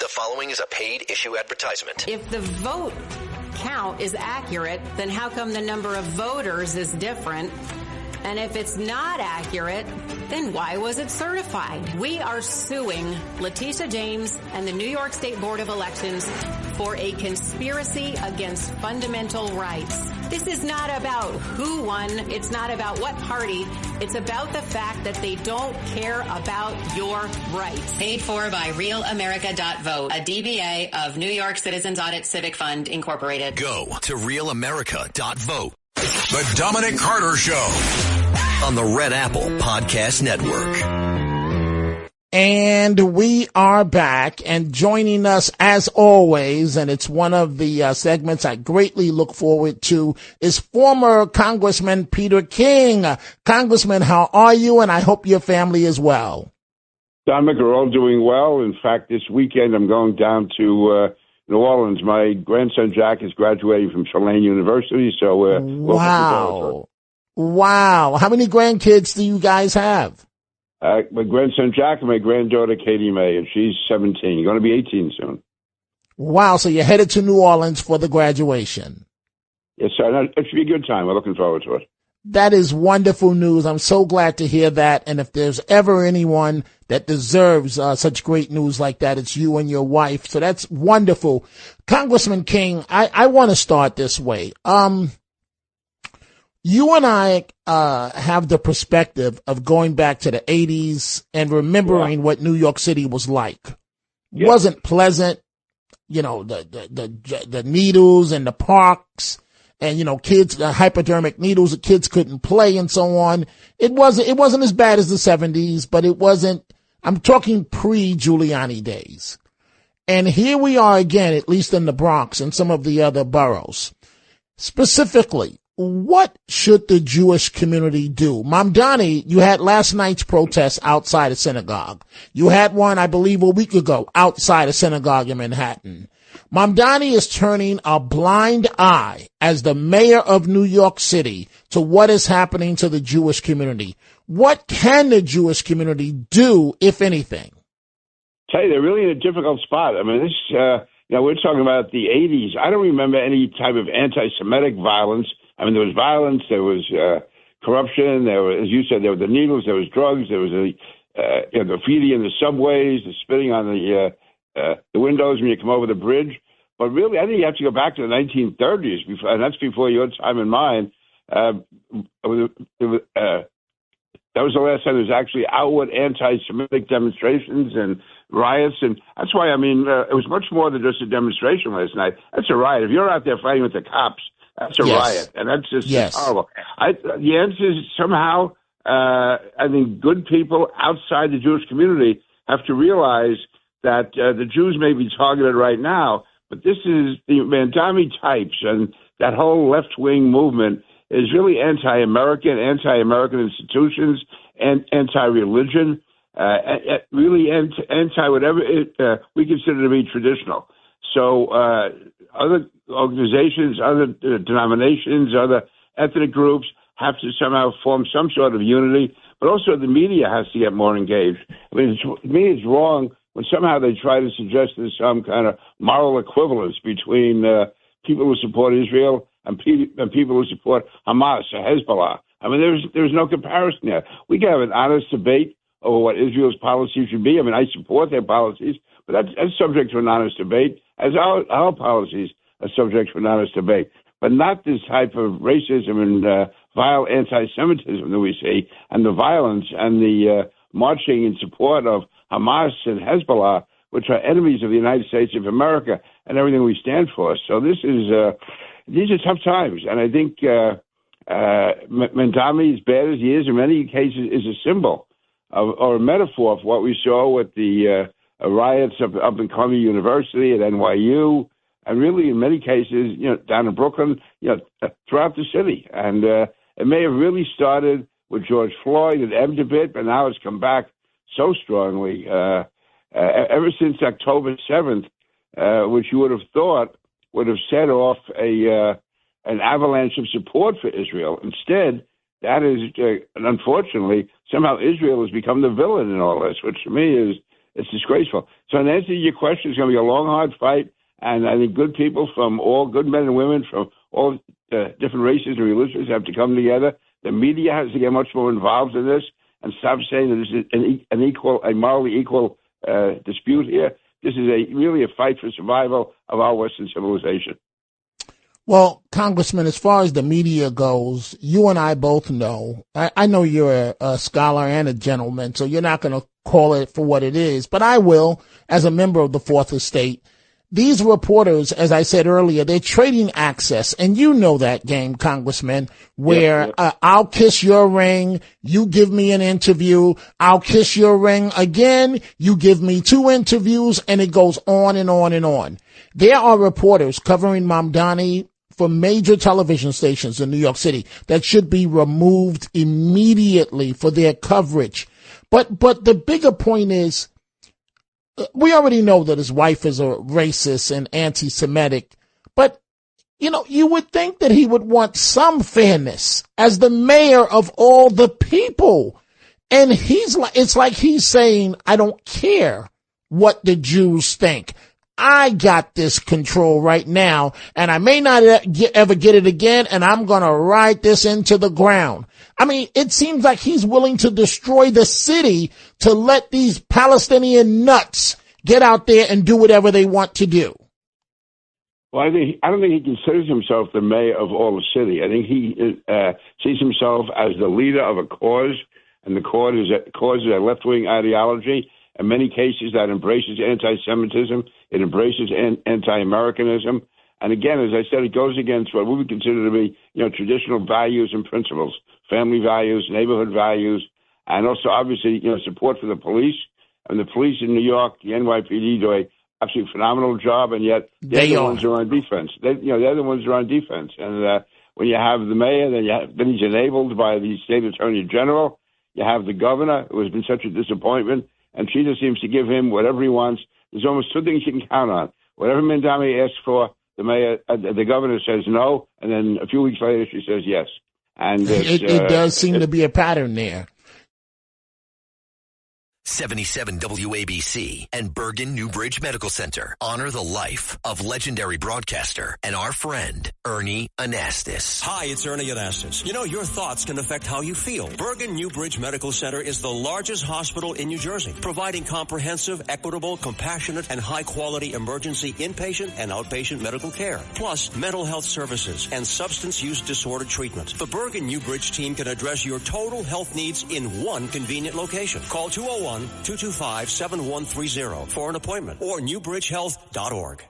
The following is a paid issue advertisement. If the vote count is accurate, then how come the number of voters is different? And if it's not accurate, then why was it certified? We are suing Letitia James and the New York State Board of Elections for a conspiracy against fundamental rights. This is not about who won. It's not about what party. It's about the fact that they don't care about your rights. Paid for by RealAmerica.vote, a DBA of New York Citizens Audit Civic Fund, Incorporated. Go to RealAmerica.vote. The Dominic Carter Show on the Red Apple Podcast Network. And we are back, and joining us as always, and it's one of the segments I greatly look forward to, is former Congressman Peter King. Congressman, how are you? And I hope your family is well. Dominic, we're all doing well. In fact, this weekend I'm going down to New Orleans. My grandson Jack is graduating from Tulane University, so wow. How many grandkids do you guys have? My grandson Jack and my granddaughter Katie May, and she's 17, going to be 18 soon. Wow, so you're headed to New Orleans for the graduation. Yes, sir. It should be a good time. We're looking forward to it. That is wonderful news. I'm so glad to hear that. And if there's ever anyone that deserves such great news like that, it's you and your wife. So that's wonderful. Congressman King, I want to start this way. You and I have the perspective of going back to the 80s and remembering what New York City was like. Yeah. Wasn't pleasant, you know, the needles and the parks and, you know, kids, hypodermic needles, the kids couldn't play and so on. It wasn't as bad as the 70s, but it wasn't, I'm talking pre-Giuliani days. And here we are again, at least in the Bronx and some of the other boroughs. Specifically, what should the Jewish community do? Mamdani, you had last night's protest outside a synagogue. You had one, I believe, a week ago outside a synagogue in Manhattan. Mamdani is turning a blind eye as the mayor of New York City to what is happening to the Jewish community. What can the Jewish community do, if anything? Tell you, they're really in a difficult spot. I mean, we're talking about the 80s. I don't remember any type of anti-Semitic violence. I mean, there was violence, there was corruption, there was, as you said, there were the needles, there was drugs, there was the graffiti in the subways, the spitting on the windows when you come over the bridge. But really, I think you have to go back to the 1930s, and that's before your time and mine. That was the last time there was actually outward anti-Semitic demonstrations and riots. And that's why, I mean, it was much more than just a demonstration last night. That's a riot. If you're out there fighting with the cops, that's a riot, and that's just horrible. The answer is somehow, I think good people outside the Jewish community have to realize that the Jews may be targeted right now, but this is the Mamdani types, and that whole left-wing movement is really anti-American institutions, and anti-religion, really anti-whatever we consider to be traditional. So other organizations, other denominations, other ethnic groups have to somehow form some sort of unity, but also the media has to get more engaged. I mean, to me, it's wrong when somehow they try to suggest there's some kind of moral equivalence between people who support Israel and people who support Hamas or Hezbollah. I mean, there's no comparison there. We can have an honest debate over what Israel's policy should be. I mean, I support their policies, but that's subject to an honest debate, as our policies are subject to an honest debate. But not this type of racism and vile anti-Semitism that we see, and the violence and the marching in support of Hamas and Hezbollah, which are enemies of the United States of America and everything we stand for. So these are tough times, and I think Mamdani, as bad as he is, in many cases, is a symbol or a metaphor for what we saw with the riots up in Columbia University at NYU, and really in many cases, down in Brooklyn, throughout the city. And it may have really started with George Floyd and ebbed a bit, but now it's come back so strongly ever since October 7th, which you would have thought would have set off an avalanche of support for Israel. Instead, that is, unfortunately, somehow Israel has become the villain in all this, which to me It's disgraceful. So in answer to your question, it's going to be a long, hard fight. And I think good people from all, good men and women from all different races and religions have to come together. The media has to get much more involved in this and stop saying that this is a morally equal dispute here. This is really a fight for survival of our Western civilization. Well, Congressman, as far as the media goes, you and I both know, I know you're a scholar and a gentleman, so you're not going to call it for what it is, but I will, as a member of the Fourth Estate. These reporters, as I said earlier, they're trading access, and you know that game, Congressman, where I'll kiss your ring, you give me an interview, I'll kiss your ring again, you give me 2 interviews, and it goes on and on and on. There are reporters covering Mamdani for major television stations in New York City that should be removed immediately for their coverage. But the bigger point is, we already know that his wife is a racist and anti-Semitic, but, you know, you would think that he would want some fairness as the mayor of all the people. And it's like he's saying, I don't care what the Jews think. I got this control right now, and I may not ever get it again, and I'm going to ride this into the ground. I mean, it seems like he's willing to destroy the city to let these Palestinian nuts get out there and do whatever they want to do. Well, I don't think he considers himself the mayor of all the city. I think he sees himself as the leader of a cause, and the cause is a left-wing ideology. In many cases, that embraces anti-Semitism. It embraces anti-Americanism. And again, as I said, it goes against what we would consider to be, traditional values and principles, family values, neighborhood values, and also obviously, support for the police. And the police in New York, the NYPD, do an absolutely phenomenal job, and yet they're the ones who are on defense. They're the ones who are on defense. And when you have the mayor, then he's enabled by the state attorney general. You have the governor, who has been such a disappointment, and she just seems to give him whatever he wants. There's almost 2 things you can count on. Whatever Mamdani asks for, the governor says no, and then a few weeks later she says yes. And it does seem to be a pattern there. 77 WABC and Bergen Newbridge Medical Center honor the life of legendary broadcaster and our friend, Ernie Anastas. Hi, it's Ernie Anastas. Your thoughts can affect how you feel. Bergen Newbridge Medical Center is the largest hospital in New Jersey, providing comprehensive, equitable, compassionate, and high-quality emergency inpatient and outpatient medical care, plus mental health services and substance use disorder treatment. The Bergen Newbridge team can address your total health needs in one convenient location. Call 201-225-7130 for an appointment or newbridgehealth.org.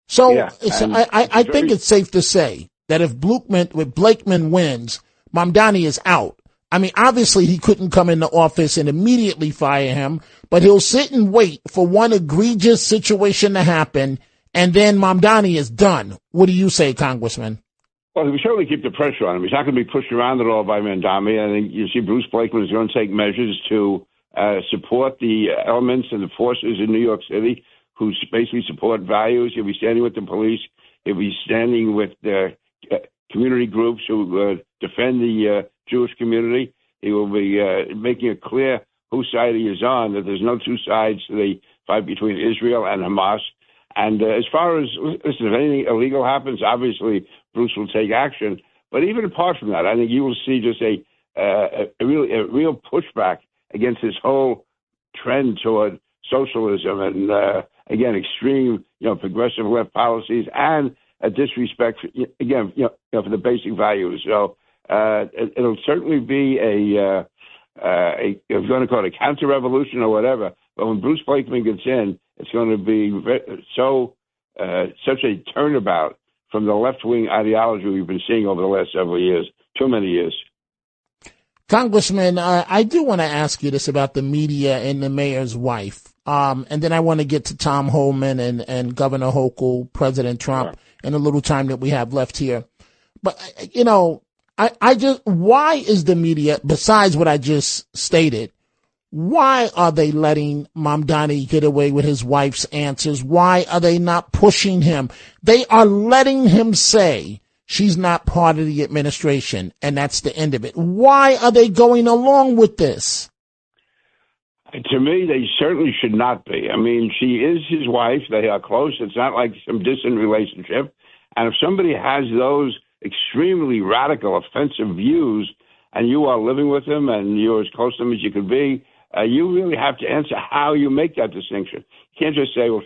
So I think it's safe to say that if Blakeman wins, Mamdani is out. I mean, obviously he couldn't come into office and immediately fire him, but he'll sit and wait for one egregious situation to happen, and then Mamdani is done. What do you say, Congressman? Well, we certainly keep the pressure on him. He's not going to be pushed around at all by Mamdani. I think you see Bruce Blakeman is going to take measures to support the elements and the forces in New York City who basically support values. He'll be standing with the police. He'll be standing with the community groups who defend the Jewish community. He will be making it clear whose side he is on, that there's no 2 sides to the fight between Israel and Hamas. And as far as, listen, if anything illegal happens, obviously Bruce will take action. But even apart from that, I think you will see just a real pushback against this whole trend toward socialism and, again, extreme, progressive left policies and a disrespect, for the basic values. So it'll certainly be I'm going to call it a counter-revolution or whatever. But when Bruce Blakeman gets in, it's going to be such a turnabout from the left-wing ideology we've been seeing over the last several years, too many years. Congressman, I do want to ask you this about the media and the mayor's wife. And then I want to get to Tom Holman and Governor Hochul, President Trump, in a little time that we have left here. But, why is the media, besides what I just stated, why are they letting Mamdani get away with his wife's answers? Why are they not pushing him? They are letting him say she's not part of the administration, and that's the end of it. Why are they going along with this? To me, they certainly should not be. I mean, she is his wife. They are close. It's not like some distant relationship. And if somebody has those extremely radical, offensive views, and you are living with them and you're as close to them as you could be, you really have to answer how you make that distinction. You can't just say, well,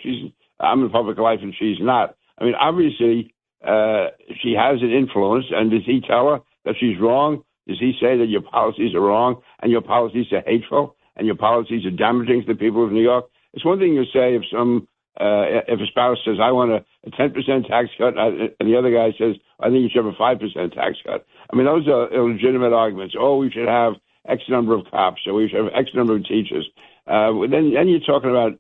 I'm in public life and she's not. I mean, obviously, she has an influence, and does he tell her that she's wrong? Does he say that your policies are wrong and your policies are hateful and your policies are damaging to the people of New York? It's one thing to say if a spouse says, I want a 10% tax cut, and the other guy says, I think you should have a 5% tax cut. I mean, those are illegitimate arguments. Oh, we should have X number of cops, or we should have X number of teachers. Then you're talking about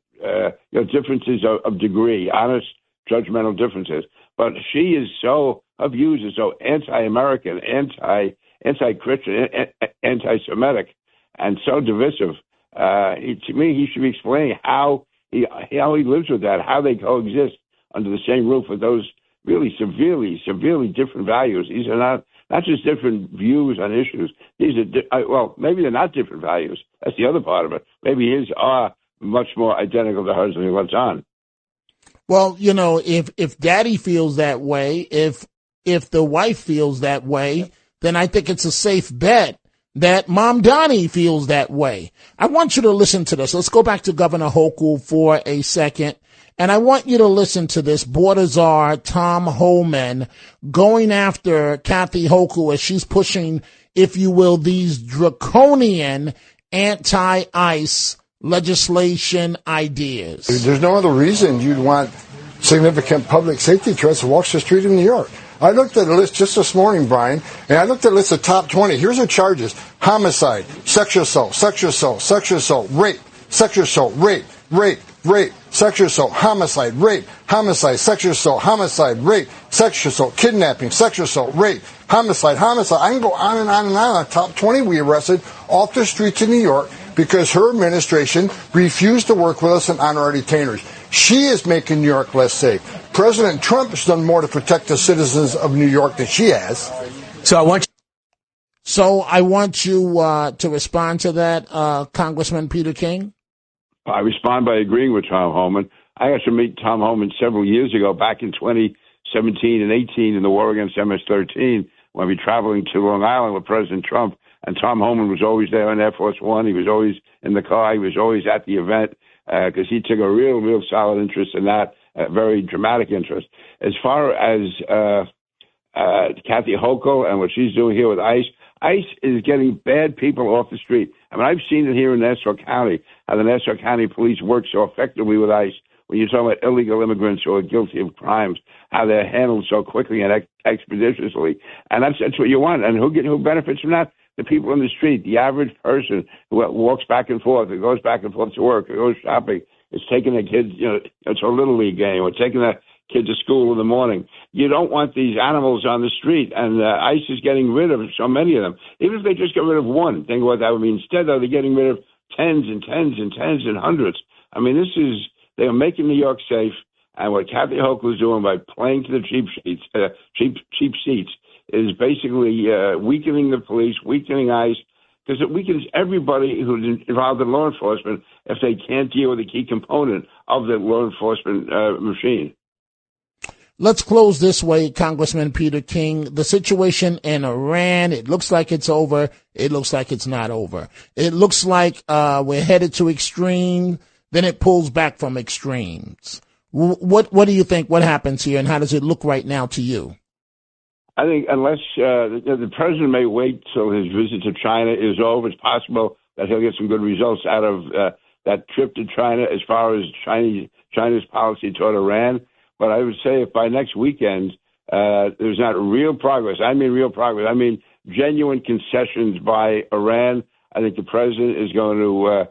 differences of degree, honest, judgmental differences. But she is her views are so anti-American, anti-Christian, anti-Semitic, and so divisive. To me, he should be explaining how he lives with that, how they coexist under the same roof with those really severely different values. These are not just different views on issues. These are, maybe they're not different values. That's the other part of it. Maybe his are much more identical to hers than he lets on. Well, if daddy feels that way, if the wife feels that way, then I think it's a safe bet that Mamdani feels that way. I want you to listen to this. Let's go back to Governor Hochul for a second. And I want you to listen to this. Border Czar Tom Homan going after Kathy Hochul as she's pushing, if you will, these draconian anti-ICE legislation ideas. There's no other reason you'd want significant public safety threats to walk the street in New York. I looked at a list just this morning, Brian, and I looked at a list of top 20. Here's the charges: homicide, sexual assault, rape, sexual assault, rape, sexual assault, homicide, sexual assault, homicide, rape, sexual assault, kidnapping, sexual assault, rape, homicide. I can go on and on and on. Top 20 we arrested off the streets of New York because her administration refused to work with us and honor our detainers. She is making New York less safe. President Trump has done more to protect the citizens of New York than she has. So I want you to respond to that, Congressman Peter King. I respond by agreeing with Tom Homan. I got to meet Tom Homan several years ago, back in 2017 and 18 in the war against MS-13, when we were traveling to Long Island with President Trump. And Tom Homan was always there on Air Force One. He was always in the car. He was always at the event because he took a real solid interest in that, a very dramatic interest. As far as Kathy Hochul and what she's doing here with ICE, ICE is getting bad people off the street. I mean, I've seen it here in Nassau County, how the Nassau County police work so effectively with ICE. When you're talking about illegal immigrants who are guilty of crimes, how they're handled so quickly and expeditiously. And that's what you want. And who benefits from that? The people in the street, the average person who walks back and forth, who goes back and forth to work, who goes shopping, is taking their kids, to a Little League game, or taking their kid to school in the morning. You don't want these animals on the street, and ICE is getting rid of so many of them. Even if they just get rid of one, think what that would mean. Instead, though, they're getting rid of tens and hundreds. I mean, they are making New York safe, and what Kathy Hochul is doing by playing to the cheap seats, is basically weakening the police, weakening ICE, because it weakens everybody who's involved in law enforcement if they can't deal with a key component of the law enforcement machine. Let's close this way, Congressman Peter King. The situation in Iran, it looks like it's over. It looks like it's not over. It looks like we're headed to extreme, then it pulls back from extremes. What do you think? What happens here, and how does it look right now to you? I think unless the president may wait till his visit to China is over, it's possible that he'll get some good results out of that trip to China as far as China's policy toward Iran. But I would say if by next weekend there's not real progress, I mean genuine concessions by Iran, I think the president is going to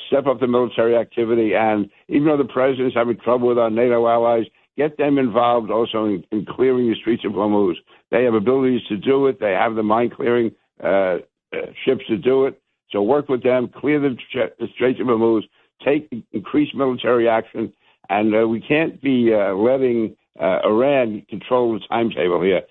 step up the military activity. And even though the president is having trouble with our NATO allies, get them involved also in clearing the streets of Hormuz. They have abilities to do it. They have the mine-clearing ships to do it. So work with them, clear the Straits of Hormuz, take increased military action, and we can't be letting Iran control the timetable here.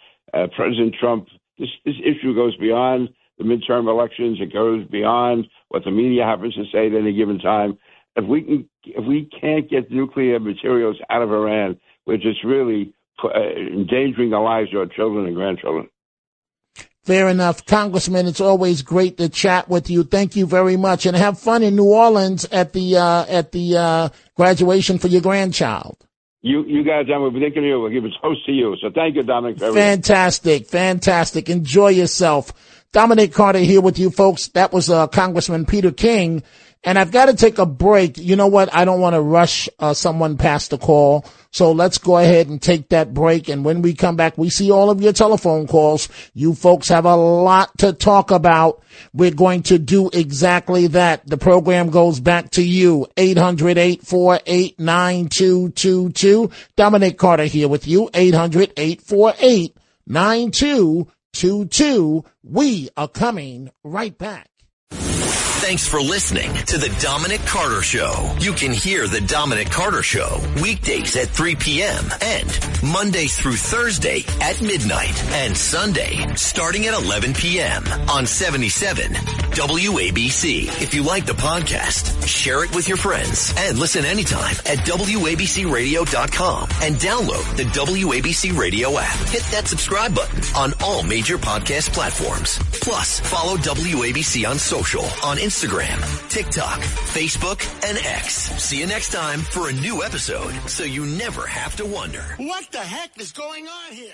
President Trump, this issue goes beyond the midterm elections. It goes beyond what the media happens to say at any given time. If we can't get nuclear materials out of Iran, we're just really endangering the lives of our children and grandchildren. Fair enough. Congressman, it's always great to chat with you. Thank you very much. And have fun in New Orleans at the graduation for your grandchild. You guys, we'll be thinking of you. We'll give a toast to you. So thank you, Dominic. Fantastic. Enjoy yourself. Dominic Carter here with you, folks. That was Congressman Peter King. And I've got to take a break. You know what? I don't want to rush someone past the call. So let's go ahead and take that break. And when we come back, we see all of your telephone calls. You folks have a lot to talk about. We're going to do exactly that. The program goes back to you. 800-848-9222. Dominic Carter here with you. 800-848-9222. We are coming right back. Thanks for listening to The Dominic Carter Show. You can hear The Dominic Carter Show weekdays at 3 p.m. and Monday through Thursday at midnight and Sunday starting at 11 p.m. on 77 WABC. If you like the podcast, share it with your friends and listen anytime at WABCRadio.com and download the WABC Radio app. Hit that subscribe button on all major podcast platforms. Plus, follow WABC on social on Instagram, TikTok, Facebook, and X. See you next time for a new episode so you never have to wonder. What the heck is going on here?